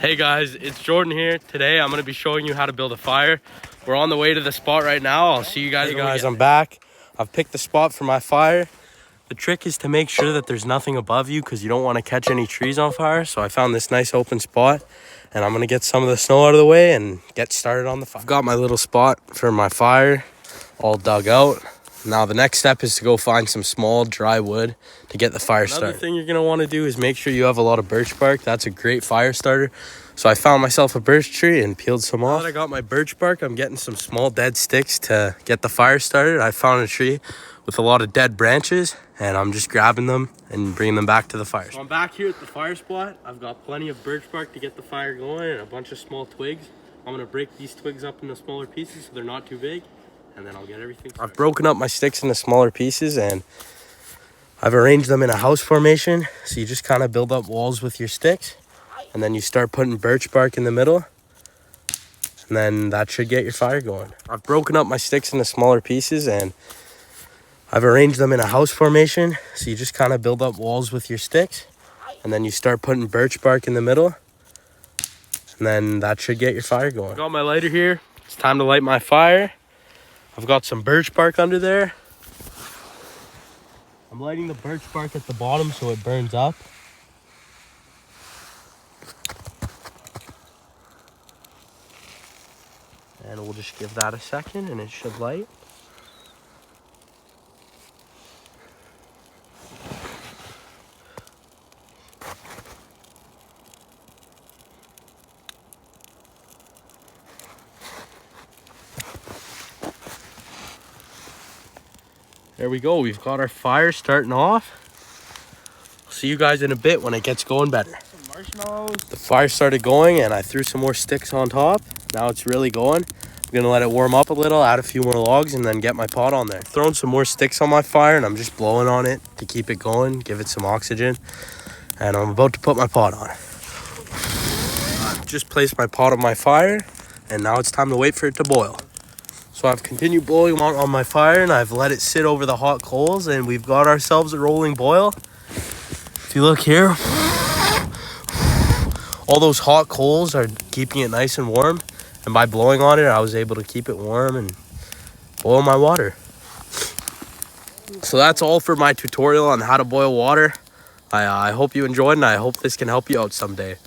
Hey guys, it's Jordan here. Today I'm going to be showing you how to build a fire. We're on the way to the spot right now. I'll see you guys. Hey guys, I'm back. I've picked the spot for my fire. The trick is to make sure that there's nothing above you because you don't want to catch any trees on fire. So I found this nice open spot and I'm going to get some of the snow out of the way and get started on the fire. I've got my little spot for my fire all dug out. Now the next step is to go find some small dry wood to get the fire started. Another thing you're going to want to do is make sure you have a lot of birch bark. That's a great fire starter. So I found myself a birch tree and peeled some off. Now that I got my birch bark, I'm getting some small dead sticks to get the fire started. I found a tree with a lot of dead branches and I'm just grabbing them and bringing them back to the fire. So I'm back here at the fire spot. I've got plenty of birch bark to get the fire going and a bunch of small twigs. I'm going to break these twigs up into smaller pieces so they're not too big. And then I'll get everything started. I've broken up my sticks into smaller pieces and I've arranged them in a house formation. So you just kind of build up walls with your sticks and then you start putting birch bark in the middle and then that should get your fire going. I've broken up my sticks into smaller pieces and I've arranged them in a house formation. So you just kind of build up walls with your sticks and then you start putting birch bark in the middle and then that should get your fire going. Got my lighter here. It's time to light my fire. I've got some birch bark under there. I'm lighting the birch bark at the bottom so it burns up. And we'll just give that a second and it should light. There we go, we've got our fire starting off. I'll see you guys in a bit when it gets going better. Some marshmallows. The fire started going and I threw some more sticks on top. Now it's really going. I'm gonna let it warm up a little, add a few more logs and then get my pot on there. Throwing some more sticks on my fire and I'm just blowing on it to keep it going, give it some oxygen. And I'm about to put my pot on. I've just placed my pot on my fire and now it's time to wait for it to boil. So I've continued blowing on my fire and I've let it sit over the hot coals and we've got ourselves a rolling boil. If you look here, all those hot coals are keeping it nice and warm. And by blowing on it, I was able to keep it warm and boil my water. So that's all for my tutorial on how to boil water. I hope you enjoyed and I hope this can help you out someday.